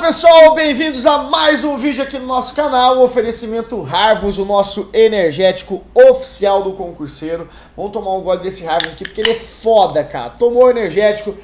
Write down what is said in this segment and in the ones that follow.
Pessoal, bem-vindos a mais um vídeo aqui no nosso canal, o oferecimento Harvus, o nosso energético oficial do concurseiro. Vamos tomar um gole desse Harvus aqui porque ele é foda, cara. Tomou o energético,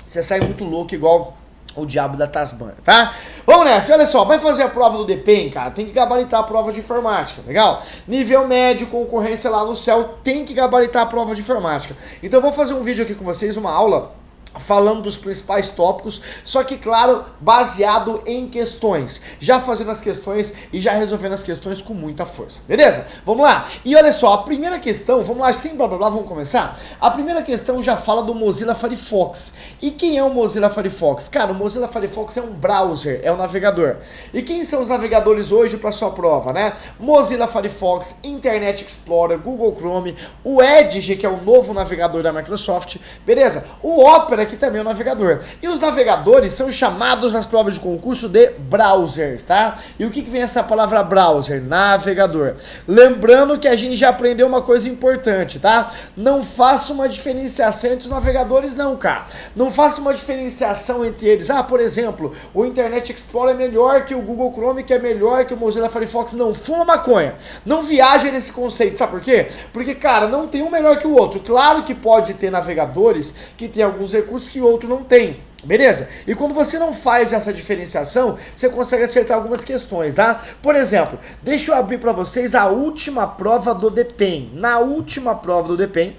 você sai muito louco igual o diabo da Tasmânia, tá? Vamos nessa, olha só, vai fazer a prova do DPEM, cara, tem que gabaritar a prova de informática, legal? Nível médio, concorrência lá no céu, tem que gabaritar a prova de informática. Então eu vou fazer um vídeo aqui com vocês, uma aula falando dos principais tópicos, só que, claro, baseado em questões. Já fazendo as questões e já resolvendo as questões com muita força, beleza? Vamos lá? E olha só, a primeira questão, vamos lá, sem blá blá blá, vamos começar? A primeira questão já fala do Mozilla Firefox. E quem é o Mozilla Firefox? Cara, o Mozilla Firefox é um browser, é um navegador. E quem são os navegadores hoje para sua prova, né? Mozilla Firefox, Internet Explorer, Google Chrome, o Edge, que é o novo navegador da Microsoft, beleza? O Opera, que também é um navegador. E os navegadores são chamados nas provas de concurso de browsers, tá? E o que vem essa palavra browser? Navegador. Lembrando que a gente já aprendeu uma coisa importante, tá? Não faça uma diferenciação entre os navegadores não, cara. Não faça uma diferenciação entre eles. Ah, por exemplo, o Internet Explorer é melhor que o Google Chrome, que é melhor que o Mozilla Firefox. Não, fuma maconha. Não viaje nesse conceito, sabe por quê? Porque, cara, não tem um melhor que o outro. Claro que pode ter navegadores que tem alguns recursos que o outro não tem, beleza? E quando você não faz essa diferenciação, você consegue acertar algumas questões, tá? Por exemplo, deixa eu abrir para vocês a última prova do DPEM. Na última prova do DPEM,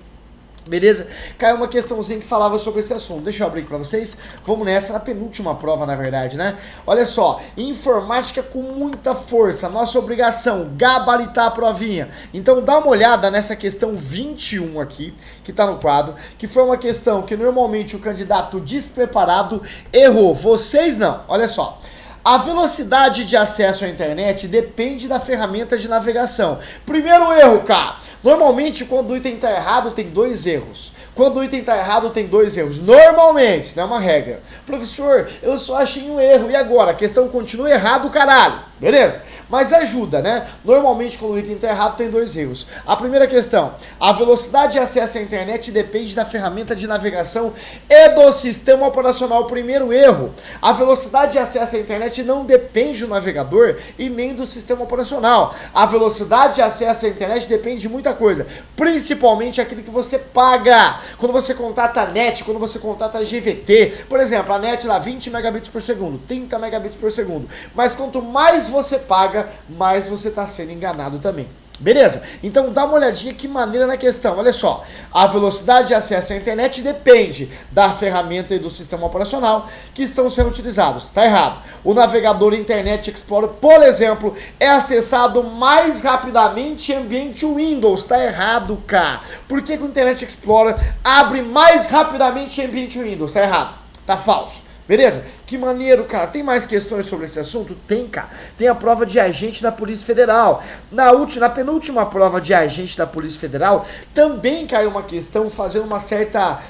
beleza? Caiu uma questãozinha que falava sobre esse assunto. Deixa eu abrir aqui pra vocês. Vamos nessa, na penúltima prova, na verdade, né? Olha só, informática com muita força. Nossa obrigação, gabaritar a provinha. Então dá uma olhada nessa questão 21 aqui, que tá no quadro, que foi uma questão que normalmente o candidato despreparado errou. Vocês não. Olha só. A velocidade de acesso à internet depende da ferramenta de navegação. Primeiro erro, cara. Normalmente, quando o item está errado, tem dois erros. Quando o item está errado, tem dois erros. Normalmente, não é uma regra. Professor, eu só achei um erro. E agora? A questão continua errado, caralho. Beleza? Mas ajuda, né? Normalmente, quando o item está errado, tem dois erros. A primeira questão. A velocidade de acesso à internet depende da ferramenta de navegação e do sistema operacional. Primeiro erro. A velocidade de acesso à internet não depende do navegador e nem do sistema operacional. A velocidade de acesso à internet depende de muita coisa, principalmente aquilo que você paga. Quando você contrata a NET, quando você contrata a GVT, por exemplo, a NET lá 20 megabits por segundo, 30 megabits por segundo. Mas quanto mais você paga, mais você está sendo enganado também. Beleza? Então dá uma olhadinha que maneira na questão. Olha só, a velocidade de acesso à internet depende da ferramenta e do sistema operacional que estão sendo utilizados. Está errado. O navegador Internet Explorer, por exemplo, é acessado mais rapidamente em ambiente Windows. Está errado, cara. Por que o Internet Explorer abre mais rapidamente em ambiente Windows? Está errado. Está falso. Beleza? Que maneiro, cara. Tem mais questões sobre esse assunto? Tem, cara. Tem a prova de agente da Polícia Federal. Na penúltima prova de agente da Polícia Federal, também caiu uma questão fazendo uma certa,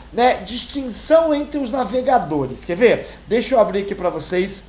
distinção entre os navegadores. Quer ver? Deixa eu abrir aqui para vocês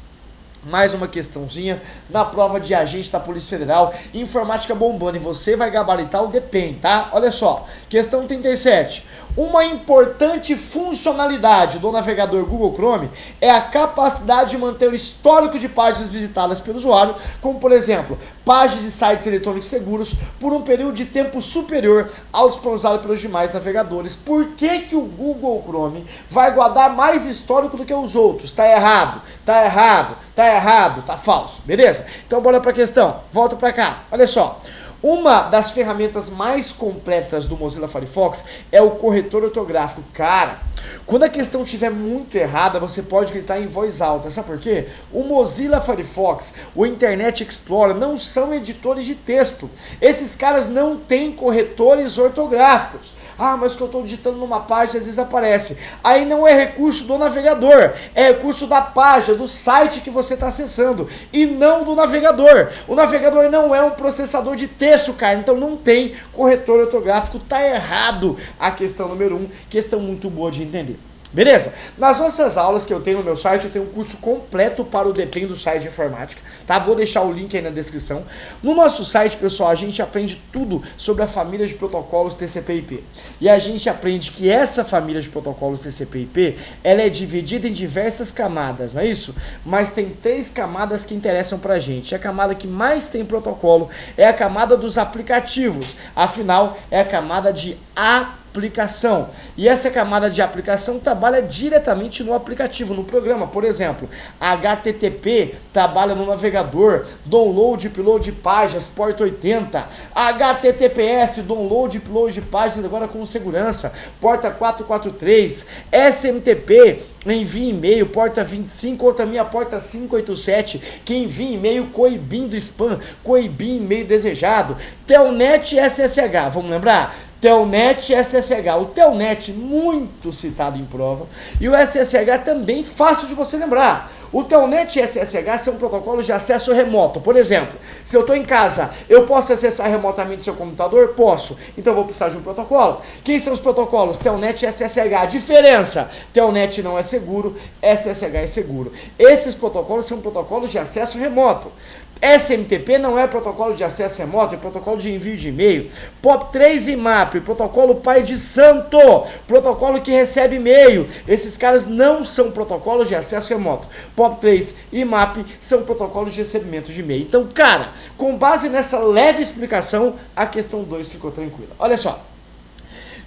mais uma questãozinha na prova de agente da Polícia Federal, informática bombando, e você vai gabaritar o DPEM, tá? Olha só, questão 37. Uma importante funcionalidade do navegador Google Chrome é a capacidade de manter o histórico de páginas visitadas pelo usuário, como por exemplo, páginas de sites eletrônicos seguros por um período de tempo superior ao disponibilizado pelos demais navegadores. Por que o Google Chrome vai guardar mais histórico do que os outros? Tá errado, tá errado, tá errado, tá falso, beleza? Então bora pra questão, volta pra cá, olha só. Uma das ferramentas mais completas do Mozilla Firefox é o corretor ortográfico. Cara, quando a questão estiver muito errada, você pode gritar em voz alta. Sabe por quê? O Mozilla Firefox, o Internet Explorer não são editores de texto. Esses caras não têm corretores ortográficos. Ah, mas que eu estou digitando numa página, às vezes aparece. Aí não é recurso do navegador, é recurso da página, do site que você está acessando, e não do navegador. O navegador não é um processador de texto, cara, então não tem corretor ortográfico, tá errado a questão número 1, questão muito boa de entender. Beleza? Nas nossas aulas que eu tenho no meu site, eu tenho um curso completo para o DPEM do site de informática, tá? Vou deixar o link aí na descrição. No nosso site, pessoal, a gente aprende tudo sobre a família de protocolos TCP/IP. E a gente aprende que essa família de protocolos TCP/IP, ela é dividida em diversas camadas, não é isso? Mas tem 3 camadas que interessam pra gente. A camada que mais tem protocolo é a camada dos aplicativos. Afinal, é a camada de aplicação. E essa camada de aplicação trabalha diretamente no aplicativo, no programa. Por exemplo, HTTP trabalha no navegador, download e upload de páginas, porta 80. HTTPS, download e upload de páginas agora com segurança, porta 443. SMTP, envia e-mail, porta 25, ou também a porta 587, que envia e-mail coibindo spam, coibindo e-mail desejado. Telnet e SSH, vamos lembrar? Telnet e SSH. O Telnet muito citado em prova e o SSH também fácil de você lembrar. O Telnet e SSH são protocolos de acesso remoto. Por exemplo, se eu estou em casa, eu posso acessar remotamente seu computador? Posso. Então eu vou precisar de um protocolo. Quem são os protocolos? Telnet e SSH. A diferença: Telnet não é seguro, SSH é seguro. Esses protocolos são protocolos de acesso remoto. SMTP não é protocolo de acesso remoto, é protocolo de envio de e-mail. POP3 e IMAP, protocolo pai de santo, protocolo que recebe e-mail. Esses caras não são protocolos de acesso remoto. POP3 e IMAP são protocolos de recebimento de e-mail. Então, cara, com base nessa leve explicação, a questão 2 ficou tranquila. Olha só.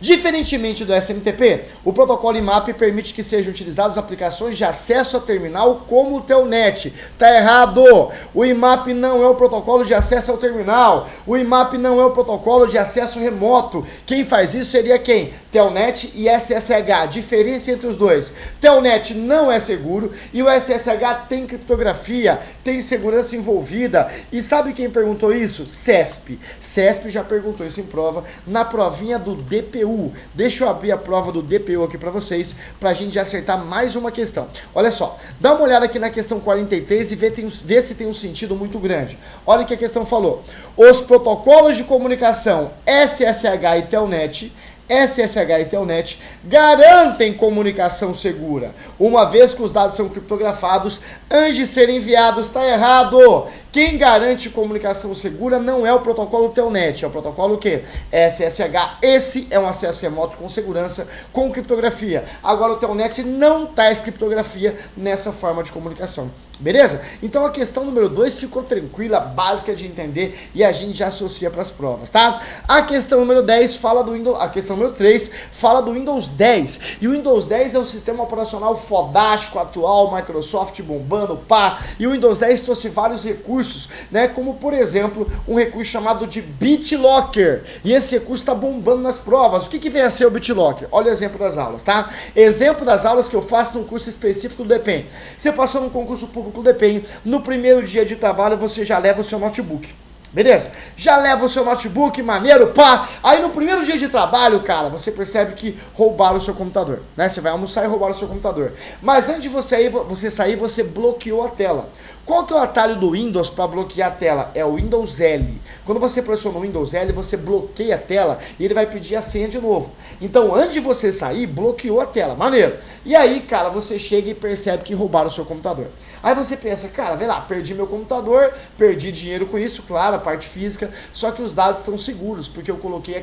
Diferentemente do SMTP, o protocolo IMAP permite que sejam utilizadas aplicações de acesso a terminal como o Telnet. Tá errado! O IMAP não é o protocolo de acesso ao terminal. O IMAP não é o protocolo de acesso remoto. Quem faz isso seria quem? Telnet e SSH. Diferença entre os dois: Telnet não é seguro e o SSH tem criptografia, tem segurança envolvida. E sabe quem perguntou isso? CESP. CESP já perguntou isso em prova, na provinha do DPU. Deixa eu abrir a prova do DPU aqui para vocês, pra gente acertar mais uma questão. Olha só, dá uma olhada aqui na questão 43 e vê se tem um sentido muito grande. Olha o que a questão falou. Os protocolos de comunicação SSH e Telnet, SSH e Telnet garantem comunicação segura, uma vez que os dados são criptografados antes de serem enviados. Está errado! Quem garante comunicação segura não é o protocolo Telnet, é o protocolo o quê? SSH. Esse é um acesso remoto com segurança, com criptografia. Agora o Telnet não traz criptografia nessa forma de comunicação. Beleza? Então a questão número 2 ficou tranquila, básica de entender e a gente já associa para as provas, tá? A questão número 10 fala do Windows, a questão número 3 fala do Windows 10. E o Windows 10 é o sistema operacional fodástico atual, Microsoft bombando, pá. E o Windows 10 trouxe vários recursos, né? Como por exemplo, um recurso chamado de BitLocker. E esse recurso está bombando nas provas. O que vem a ser o BitLocker? Olha o exemplo das aulas, tá? Exemplo das aulas que eu faço num curso específico do DPEM. Você passou num concurso público do DPEM, no primeiro dia de trabalho você já leva o seu notebook. Beleza? Já leva o seu notebook, maneiro, pá. Aí no primeiro dia de trabalho, cara, você percebe que roubaram o seu computador, né? Você vai almoçar e roubaram o seu computador. Mas antes de você sair, você bloqueou a tela. Qual que é o atalho do Windows para bloquear a tela? É o Windows L. Quando você pressiona o Windows L, você bloqueia a tela e ele vai pedir a senha de novo. Então, antes de você sair, bloqueou a tela. Maneiro. E aí, cara, você chega e percebe que roubaram o seu computador. Aí você pensa, cara, vê lá, perdi meu computador, perdi dinheiro com isso, claro, a parte física, só que os dados estão seguros, porque eu coloquei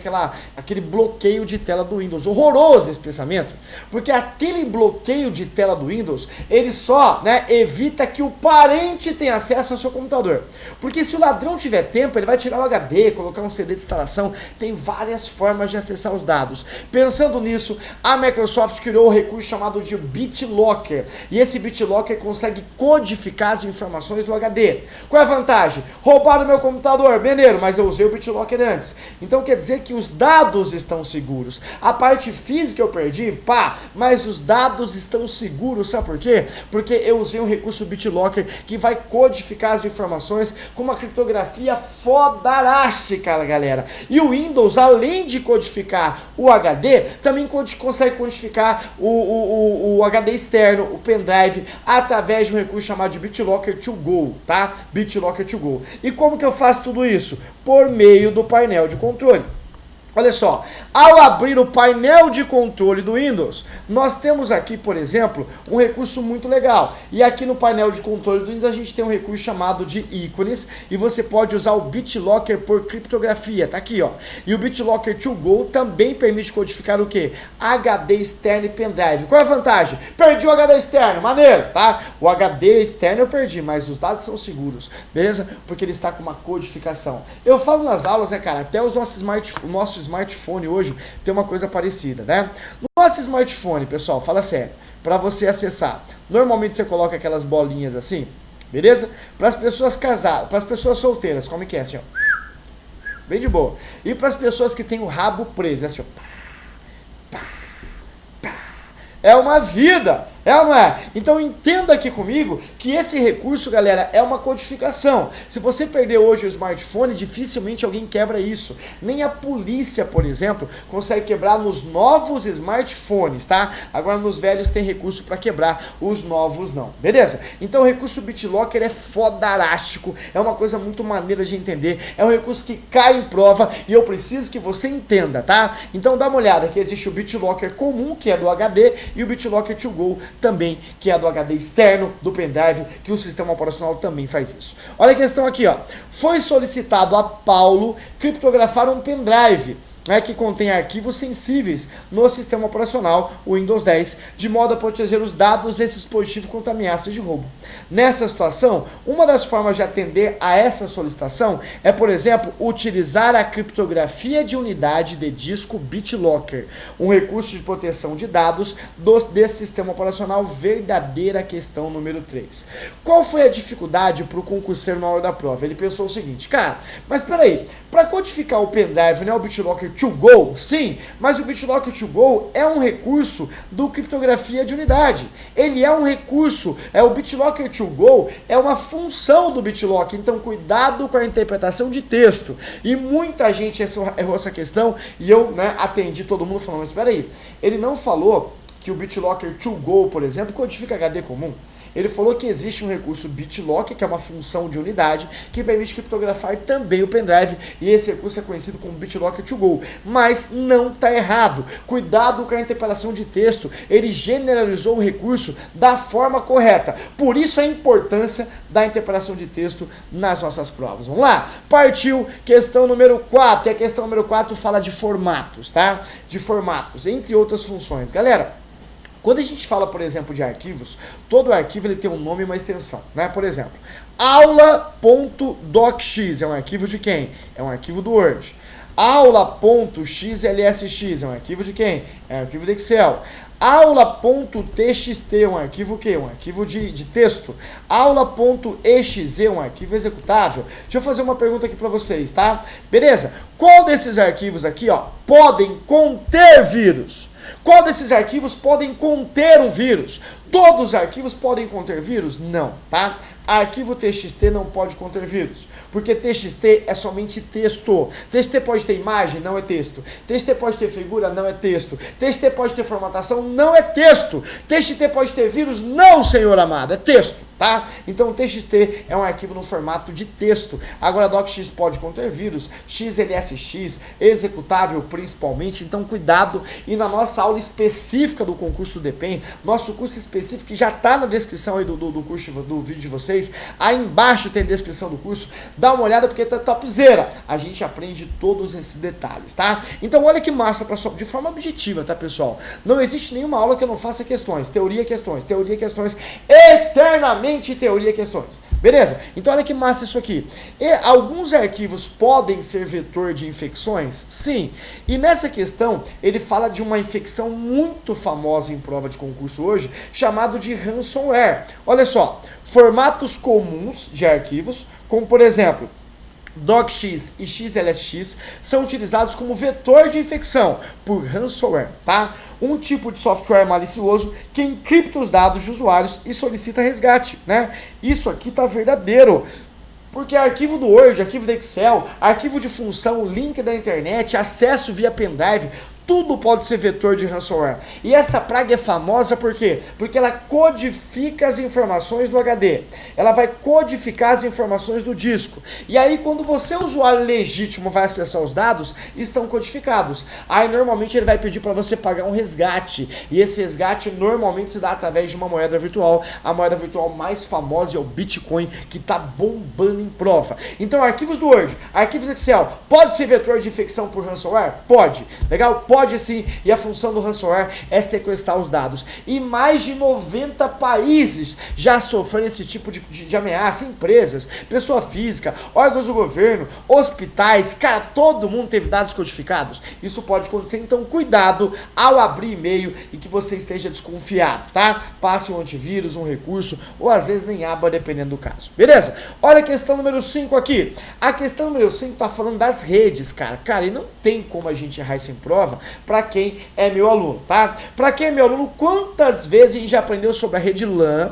aquele bloqueio de tela do Windows. Horroroso esse pensamento, porque aquele bloqueio de tela do Windows, ele só, né, evita que o parente tenha acesso ao seu computador. Porque se o ladrão tiver tempo, ele vai tirar o HD, colocar um CD de instalação, tem várias formas de acessar os dados. Pensando nisso, a Microsoft criou um recurso chamado de BitLocker, e esse BitLocker consegue codificar as informações do HD. Qual é a vantagem? Roubaram meu computador, maneiro, mas eu usei o BitLocker antes. Então quer dizer que os dados estão seguros. A parte física eu perdi, pá, mas os dados estão seguros, sabe por quê? Porque eu usei um recurso BitLocker que vai codificar as informações com uma criptografia fodarástica, galera. E o Windows, além de codificar o HD, também consegue codificar o HD externo, o pendrive, através de um recurso chamado de BitLocker to Go, tá? BitLocker to Go. E como que eu faço tudo isso? Por meio do painel de controle. Olha só, ao abrir o painel de controle do Windows, nós temos aqui, por exemplo, um recurso muito legal. E aqui no painel de controle do Windows a gente tem um recurso chamado de ícones e você pode usar o BitLocker por criptografia, tá aqui, ó. E o BitLocker to Go também permite codificar o quê? HD externo e pendrive. Qual é a vantagem? Perdi o HD externo, maneiro, tá? O HD externo eu perdi, mas os dados são seguros, beleza? Porque ele está com uma codificação. Eu falo nas aulas, né, cara, até os nossos smartphone hoje tem uma coisa parecida, né? No nosso smartphone, pessoal, fala sério, para você acessar, normalmente você coloca aquelas bolinhas assim, beleza? Para as pessoas casadas, para as pessoas solteiras, como que é assim, ó, bem de boa. E para as pessoas que têm o rabo preso, é assim, ó, é uma vida, é ou não é? Então entenda aqui comigo que esse recurso, galera, é uma codificação. Se você perder hoje o smartphone, dificilmente alguém quebra isso. Nem a polícia, por exemplo, consegue quebrar nos novos smartphones, tá? Agora nos velhos tem recurso para quebrar, os novos não, beleza? Então o recurso BitLocker é fodarástico, é uma coisa muito maneira de entender, é um recurso que cai em prova e eu preciso que você entenda, tá? Então dá uma olhada que existe o BitLocker comum, que é do HD, e o BitLocker to Go também, que é do HD externo, do pendrive, que o sistema operacional também faz isso. Olha a questão aqui, ó. Foi solicitado a Paulo criptografar um pendrive, né, que contém arquivos sensíveis no sistema operacional, o Windows 10, de modo a proteger os dados desse dispositivo contra ameaças de roubo. Nessa situação, uma das formas de atender a essa solicitação é, por exemplo, utilizar a criptografia de unidade de disco BitLocker, um recurso de proteção de dados desse sistema operacional. Verdadeira questão número 3. Qual foi a dificuldade para o concurseiro na hora da prova? Ele pensou o seguinte, cara, mas peraí, para codificar o pendrive, né, o BitLocker to Go, sim, mas o BitLocker to Go é um recurso do criptografia de unidade. Ele é um recurso, o BitLocker to Go é uma função do BitLocker, então cuidado com a interpretação de texto. E muita gente errou essa questão e eu, né, atendi todo mundo falando, mas espera aí, ele não falou que o BitLocker to Go, por exemplo, codifica HD comum. Ele falou que existe um recurso BitLocker, que é uma função de unidade, que permite criptografar também o pendrive, e esse recurso é conhecido como BitLocker to Go. Mas não está errado. Cuidado com a interpretação de texto. Ele generalizou o recurso da forma correta. Por isso a importância da interpretação de texto nas nossas provas. Vamos lá? Partiu questão número 4. E a questão número 4 fala de formatos, tá? De formatos, entre outras funções. Galera, quando a gente fala, por exemplo, de arquivos, todo arquivo ele tem um nome e uma extensão, né? Por exemplo, aula.docx é um arquivo de quem? É um arquivo do Word. Aula.xlsx é um arquivo de quem? É um arquivo do Excel. Aula.txt é um arquivo o quê? Um arquivo de texto. Aula.exe é um arquivo executável. Deixa eu fazer uma pergunta aqui para vocês, tá? Beleza? Qual desses arquivos aqui, ó, podem conter vírus? Qual desses arquivos podem conter um vírus? Todos os arquivos podem conter vírus? Não, tá? Arquivo TXT não pode conter vírus, porque TXT é somente texto. TXT pode ter imagem? Não é texto. TXT pode ter figura? Não é texto. TXT pode ter formatação? Não é texto. TXT pode ter vírus? Não, senhor amado, é texto. Tá? Então o TXT é um arquivo no formato de texto. Agora docx pode conter vírus, XLSX, executável principalmente, então cuidado. E na nossa aula específica do concurso do DPEM, nosso curso específico que já está na descrição aí do curso, do vídeo de vocês, aí embaixo tem a descrição do curso, dá uma olhada porque tá topzera. A gente aprende todos esses detalhes, tá? Então olha que massa, de forma objetiva, tá, pessoal? Não existe nenhuma aula que eu não faça questões, teoria, questões, eternamente teoria e questões. Beleza? Então olha que massa isso aqui. E alguns arquivos podem ser vetor de infecções? Sim. E nessa questão, ele fala de uma infecção muito famosa em prova de concurso hoje, chamado de ransomware. Olha só, formatos comuns de arquivos, como por exemplo, docx e xlsx são utilizados como vetor de infecção por ransomware, tá? Um tipo de software malicioso que encripta os dados de usuários e solicita resgate, né? Isso aqui tá verdadeiro. Porque arquivo do Word, arquivo do Excel, arquivo de função, link da internet, acesso via pendrive, tudo pode ser vetor de ransomware. E essa praga é famosa por quê? Porque ela codifica as informações do HD. Ela vai codificar as informações do disco. E aí, quando você, usuário legítimo, vai acessar os dados, estão codificados. Aí, normalmente, ele vai pedir para você pagar um resgate. E esse resgate, normalmente, se dá através de uma moeda virtual. A moeda virtual mais famosa é o Bitcoin, que está bombando em prova. Então, arquivos do Word, arquivos Excel, pode ser vetor de infecção por ransomware? Pode. Legal? Pode sim. E a função do ransomware é sequestrar os dados. E mais de 90 países já sofreram esse tipo de ameaça. Empresas, pessoa física, órgãos do governo, hospitais, cara, todo mundo teve dados codificados. Isso pode acontecer, então cuidado ao abrir e-mail e que você esteja desconfiado, tá? Passe um antivírus, um recurso, ou às vezes nem abra, dependendo do caso. Beleza? Olha a questão número 5 aqui. A questão número 5 tá falando das redes, cara. Cara, e não tem como a gente errar isso em prova para quem é meu aluno, tá? Para quem é meu aluno, quantas vezes a gente já aprendeu sobre a rede LAN,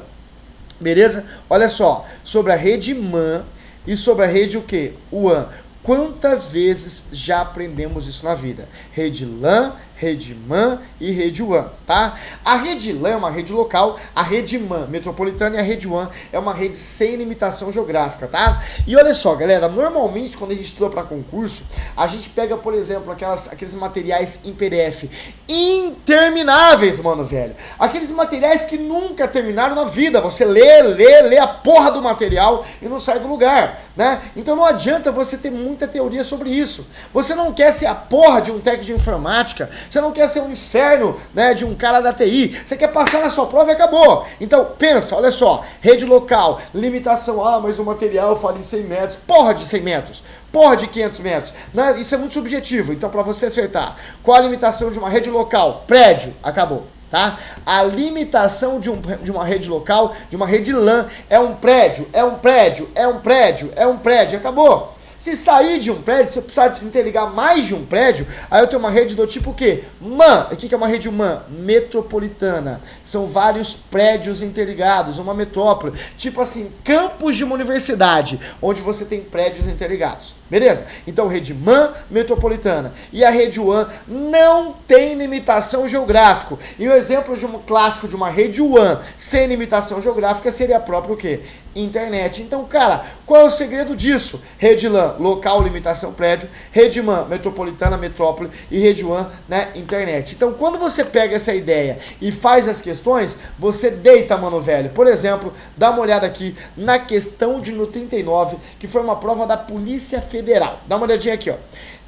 beleza? Olha só, sobre a rede MAN e sobre a rede o quê? WAN. Quantas vezes já aprendemos isso na vida? Rede LAN, rede MAN e rede WAN, tá? A rede LAN é uma rede local, a rede MAN metropolitana e a rede WAN é uma rede sem limitação geográfica, tá? E olha só, galera, normalmente quando a gente estuda para concurso, a gente pega, por exemplo, aqueles materiais em PDF intermináveis, mano, velho. Aqueles materiais que nunca terminaram na vida. Você lê a porra do material e não sai do lugar, né? Então não adianta você ter muita teoria sobre isso. Você não quer ser a porra de um técnico de informática, você não quer ser um inferno, né, de um cara da TI, você quer passar na sua prova e acabou. Então pensa, olha só, rede local, limitação, mas o material fala em 100 metros, porra de 100 metros, porra de 500 metros, né? Isso é muito subjetivo. Então para você acertar, qual a limitação de uma rede local? Prédio, acabou. Tá? A limitação de uma rede local, de uma rede LAN, é um prédio, é um prédio, é um prédio, é um prédio, acabou. Se sair de um prédio, se eu precisar interligar mais de um prédio, aí eu tenho uma rede do tipo o quê? MAN. O que é uma rede MAN? Metropolitana. São vários prédios interligados, uma metrópole. Tipo assim, campus de uma universidade, onde você tem prédios interligados. Beleza? Então, rede MAN metropolitana. E a rede WAN não tem limitação geográfica. E o exemplo de um clássico de uma rede WAN sem limitação geográfica seria a própria o quê? Internet. Então, cara, qual é o segredo disso? Rede LAN, local, limitação, prédio. Rede MAN, metropolitana, metrópole. E rede WAN, né, internet. Então, quando você pega essa ideia e faz as questões, você deita, mano, velho. Por exemplo, dá uma olhada aqui na questão de no 39, que foi uma prova da Polícia Federal. Dá uma olhadinha aqui, ó.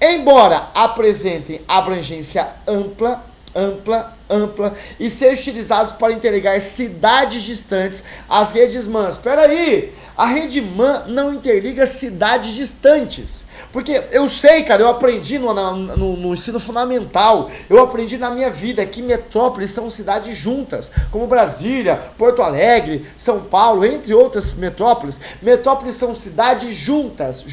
Embora apresentem abrangência ampla e ser utilizados para interligar cidades distantes às redes MAN. Espera aí, a rede MAN não interliga cidades distantes. Porque eu sei, cara, eu aprendi no ensino fundamental, eu aprendi na minha vida que metrópoles são cidades juntas, como Brasília, Porto Alegre, São Paulo, entre outras metrópoles. Metrópoles são cidades juntas,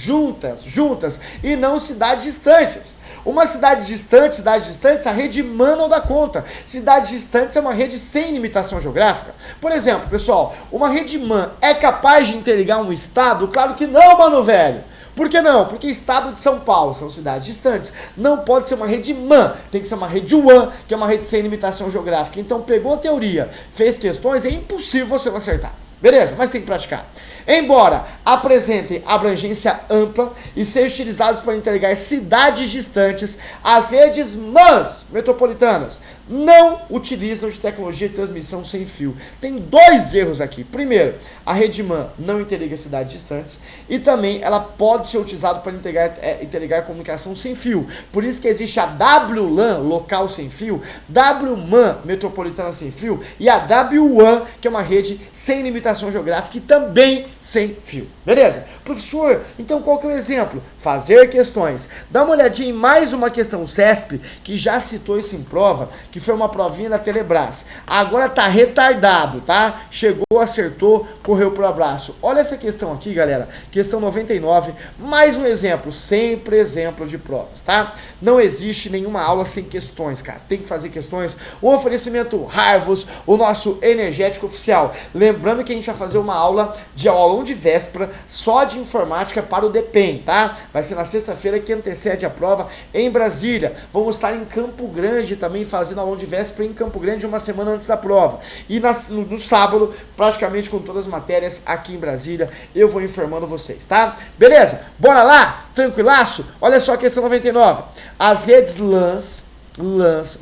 e não cidades distantes. Uma cidades distantes, a rede MAN não dá conta. Cidades distantes é uma rede sem limitação geográfica. Por exemplo, pessoal, uma rede MAN é capaz de interligar um estado? Claro que não, mano, velho. Por que não? Porque estado de São Paulo são cidades distantes. Não pode ser uma rede MAN, tem que ser uma rede WAN, que é uma rede sem limitação geográfica. Então pegou a teoria, fez questões, é impossível você não acertar. Beleza? Mas tem que praticar. Embora apresentem abrangência ampla e sejam utilizados para interligar cidades distantes, as redes MANs metropolitanas não utilizam de tecnologia de transmissão sem fio. Tem dois erros aqui. Primeiro, a rede MAN não interliga cidades distantes e também ela pode ser utilizada para interligar comunicação sem fio. Por isso que existe a WLAN, local sem fio, WMAN, metropolitana sem fio, e a WWAN, que é uma rede sem limitação geográfica e também sem fio. Beleza? Professor, então qual que é o exemplo? Fazer questões. Dá uma olhadinha em mais uma questão CESP, que já citou isso em prova, que foi uma provinha da Telebrás. Agora tá retardado, tá? Chegou, acertou, correu pro abraço. Olha essa questão aqui, galera. Questão 99, mais um exemplo, sempre exemplo de provas, tá? Não existe nenhuma aula sem questões, cara. Tem que fazer questões. O oferecimento Harvos, o nosso energético oficial. Lembrando que a gente vai fazer uma aula de aulão de véspera só de informática para o DPEM, tá? Vai ser na sexta-feira que antecede a prova em Brasília. Vamos estar em Campo Grande também fazendo aulão de véspera em Campo Grande uma semana antes da prova. E no sábado, praticamente com todas as matérias aqui em Brasília, eu vou informando vocês, tá? Beleza? Bora lá? Tranquilaço? Olha só a questão 99. As redes LANs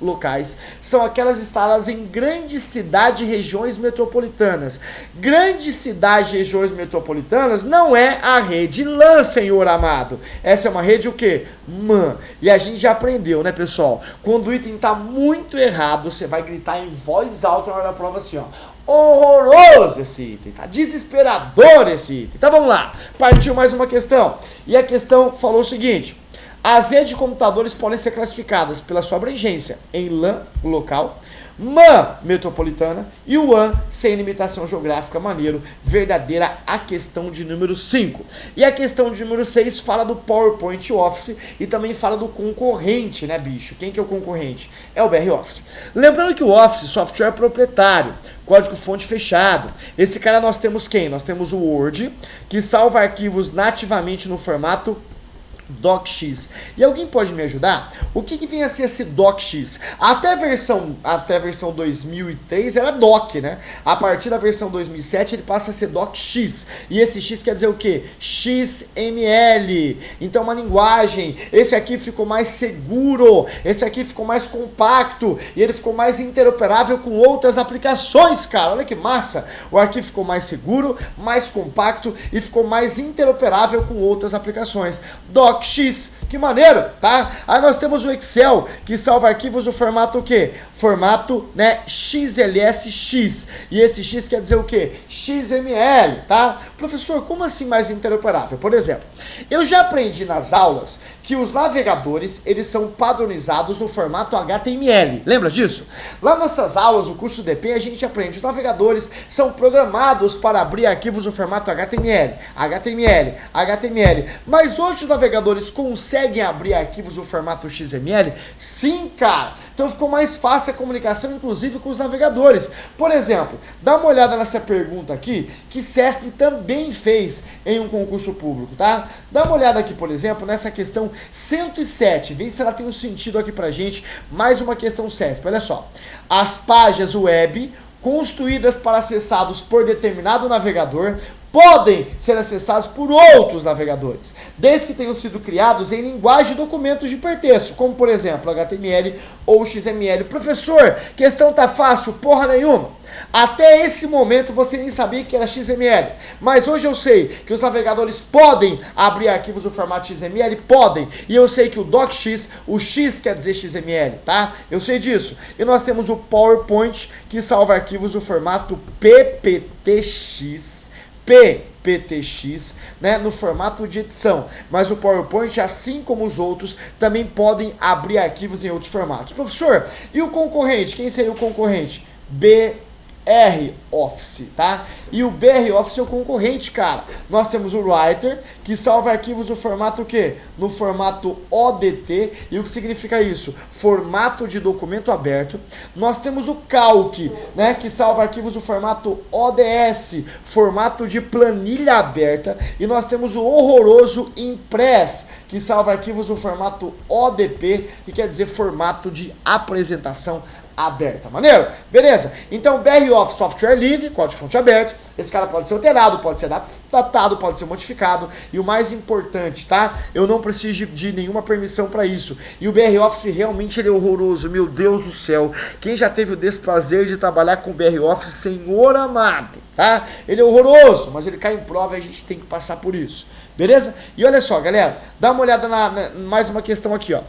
locais são aquelas instaladas em grandes cidades e regiões metropolitanas. Grandes cidades e regiões metropolitanas não é a rede LAN, senhor amado. Essa é uma rede o quê? MAN. E a gente já aprendeu, né, pessoal? Quando o item tá muito errado, você vai gritar em voz alta na hora da prova assim, ó. Horroroso esse item, tá? Desesperador esse item. Então vamos lá. Partiu mais uma questão. E a questão falou o seguinte: as redes de computadores podem ser classificadas pela sua abrangência em LAN, local, MAN, metropolitana, e WAN, sem limitação geográfica, maneiro, verdadeira a questão de número 5. E a questão de número 6 fala do PowerPoint Office e também fala do concorrente, né, bicho? Quem que é o concorrente? É o BR Office. Lembrando que o Office, software proprietário, código-fonte fechado. Esse cara nós temos quem? Nós temos o Word, que salva arquivos nativamente no formato DocX. E alguém pode me ajudar? O que vem a ser esse DocX? Até a versão 2003 era Doc, né? A partir da versão 2007 ele passa a ser DocX. E esse X quer dizer o quê? XML. Então uma linguagem. Esse aqui ficou mais seguro. Esse aqui ficou mais compacto. E ele ficou mais interoperável com outras aplicações, cara. Olha que massa. O arquivo ficou mais seguro, mais compacto e ficou mais interoperável com outras aplicações. DocX, que maneiro, tá? Aí nós temos o Excel, que salva arquivos no formato o quê? Formato, né, XLSX. E esse X quer dizer o quê? XML, tá? Professor, como assim mais interoperável? Por exemplo, eu já aprendi nas aulas que os navegadores, eles são padronizados no formato HTML. Lembra disso? Lá nessas aulas, o curso DP, a gente aprende os navegadores são programados para abrir arquivos no formato HTML. Mas hoje os navegadores conseguem abrir arquivos no formato XML? Sim, cara. Então ficou mais fácil a comunicação, inclusive com os navegadores. Por exemplo, dá uma olhada nessa pergunta aqui, que CESP também fez em um concurso público, tá? Dá uma olhada aqui, por exemplo, nessa questão 107, vê se ela tem um sentido aqui pra gente, mais uma questão CESP, olha só. As páginas web construídas para acessados por determinado navegador podem ser acessados por outros navegadores, desde que tenham sido criados em linguagem de documentos de hipertexto, como por exemplo HTML ou XML. Professor, questão tá fácil, porra nenhuma. Até esse momento você nem sabia que era XML, mas hoje eu sei que os navegadores podem abrir arquivos no formato XML, podem, e eu sei que o DocX, o X quer dizer XML, tá? Eu sei disso. E nós temos o PowerPoint, que salva arquivos no formato PPTX, né, no formato de edição, mas o PowerPoint, assim como os outros, também podem abrir arquivos em outros formatos. Professor, e o concorrente? Quem seria o concorrente? BR Office, tá? E o BR Office é o concorrente, cara. Nós temos o Writer, que salva arquivos no formato o quê? No formato ODT. E o que significa isso? Formato de documento aberto. Nós temos o Calc, né? Que salva arquivos no formato ODS, formato de planilha aberta. E nós temos o horroroso Impress, que salva arquivos no formato ODP, que quer dizer formato de apresentação aberta. Maneiro? Beleza? Então, BR Office, software livre, código-fonte aberto. Esse cara pode ser alterado, pode ser adaptado, pode ser modificado. E o mais importante, tá? Eu não preciso de nenhuma permissão para isso. E o BR Office realmente ele é horroroso. Meu Deus do céu. Quem já teve o desprazer de trabalhar com o BR Office, senhor amado? tá? Ele é horroroso, mas ele cai em prova e a gente tem que passar por isso. Beleza? E olha só, galera, dá uma olhada mais uma questão aqui, ó.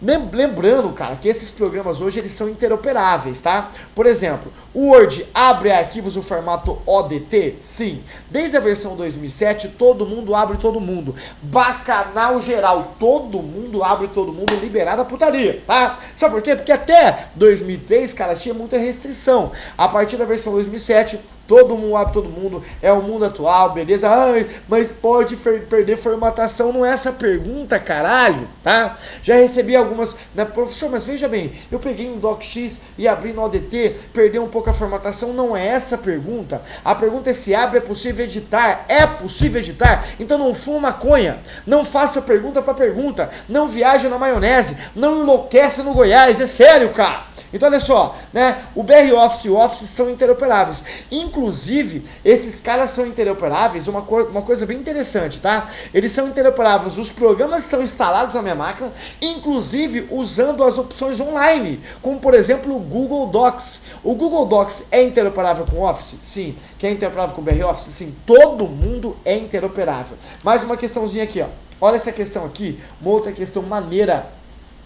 Lembrando, cara, que esses programas hoje eles são interoperáveis, tá? Por exemplo, o Word abre arquivos no formato ODT? Sim. Desde a versão 2007, todo mundo abre todo mundo. Bacanal geral, todo mundo abre todo mundo, liberada a putaria, tá? Sabe por quê? Porque até 2003, cara, tinha muita restrição. A partir da versão 2007, todo mundo abre todo mundo, é o mundo atual, beleza? Ai, mas pode perder formatação, não é essa pergunta, caralho, tá? Já recebi algumas, né, professor, mas veja bem, eu peguei um DocX e abri no ODT, perdeu um pouco a formatação, não é essa a pergunta. A pergunta é se abre, é possível editar, é possível editar, então não fuma maconha, não faça pergunta pra pergunta, não viaja na maionese, não enlouquece no Goiás, é sério, cara. Então olha só, né, o BR Office e o Office são interoperáveis. Inclusive, esses caras são interoperáveis, uma coisa bem interessante, tá? Eles são interoperáveis, os programas estão instalados na minha máquina, inclusive usando as opções online, como por exemplo o Google Docs. O Google Docs é interoperável com o Office? Sim. Que é interoperável com o BR Office? Sim. Todo mundo é interoperável. Mais uma questãozinha aqui, ó. Olha essa questão aqui, uma outra questão maneira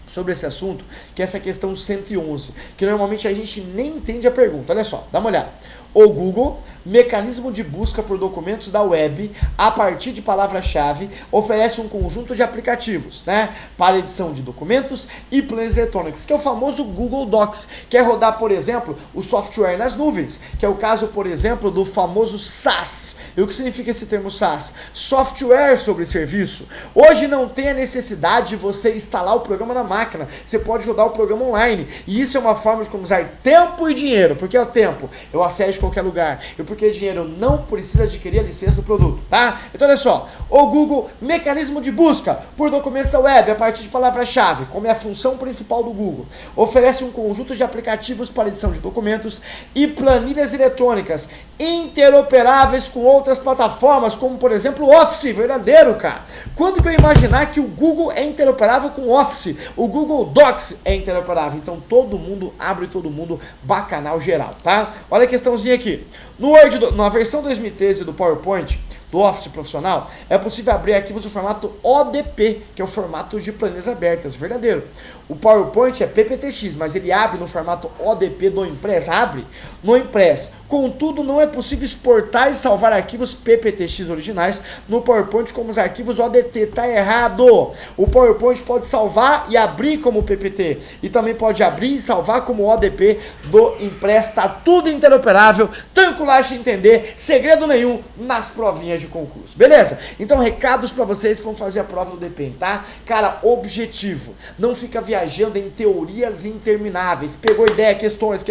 sobre esse assunto, que é essa questão 111, que normalmente a gente nem entende a pergunta. Olha só, dá uma olhada. O Google, mecanismo de busca por documentos da web a partir de palavra-chave, oferece um conjunto de aplicativos, né, para edição de documentos e planos eletrônicos, que é o famoso Google Docs, que é rodar, por exemplo, o software nas nuvens, que é o caso, por exemplo, do famoso SaaS. E o que significa esse termo SaaS? Software sobre serviço. Hoje não tem a necessidade de você instalar o programa na máquina, você pode rodar o programa online, e isso é uma forma de economizar tempo e dinheiro, porque é o tempo, eu acesso qualquer lugar, e porque dinheiro não precisa adquirir a licença do produto, tá? Então olha só, o Google, mecanismo de busca por documentos da web a partir de palavra-chave, como é a função principal do Google, oferece um conjunto de aplicativos para edição de documentos e planilhas eletrônicas interoperáveis com outras plataformas, como por exemplo o Office, verdadeiro, cara. Quando que eu imaginar que o Google é interoperável com o Office? O Google Docs é interoperável, então todo mundo abre todo mundo, bacanal geral, tá? Olha a questãozinha aqui. No Word, na versão 2013 do PowerPoint, do Office profissional, é possível abrir arquivos no formato ODP, que é o formato de planilhas abertas, verdadeiro. O PowerPoint é PPTX, mas ele abre no formato ODP do Impress, abre no Impress. Contudo, não é possível exportar e salvar arquivos PPTX originais no PowerPoint como os arquivos ODT, tá errado. O PowerPoint pode salvar e abrir como PPT, e também pode abrir e salvar como ODP do Impress, tá tudo interoperável, tranquilagem de entender, segredo nenhum nas provinhas de concurso, beleza? Então, recados pra vocês como fazer a prova do DPEM, tá? Cara, objetivo, não fica viajando em teorias intermináveis, pegou ideia, questões.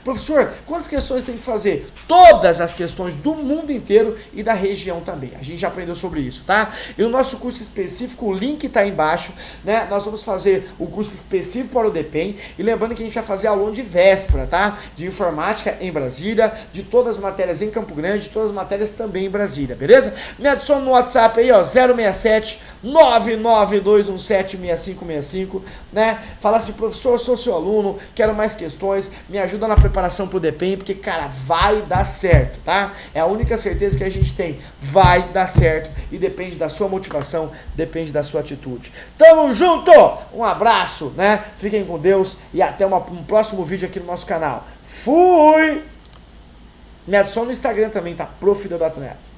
Professor, quantas questões tem que fazer? Todas as questões do mundo inteiro e da região também, a gente já aprendeu sobre isso, tá? E no nosso curso específico, o link tá aí embaixo, né? Nós vamos fazer o curso específico para o DPEM, e lembrando que a gente vai fazer aulão de véspera, tá? De informática em Brasília, de todas as matérias em Campo Grande, de todas as matérias também em Brasília, beleza? Me adiciona no WhatsApp aí, ó, 067 992176565, né? Fala assim, professor, eu sou seu aluno, quero mais questões, me ajuda na preparação pro DPEM, porque, cara, vai dar certo, tá? É a única certeza que a gente tem, vai dar certo, e depende da sua motivação, depende da sua atitude. Tamo junto! Um abraço, né? Fiquem com Deus e até um próximo vídeo aqui no nosso canal. Fui! Me adiciona no Instagram também, tá? Prof. Deodato Neto.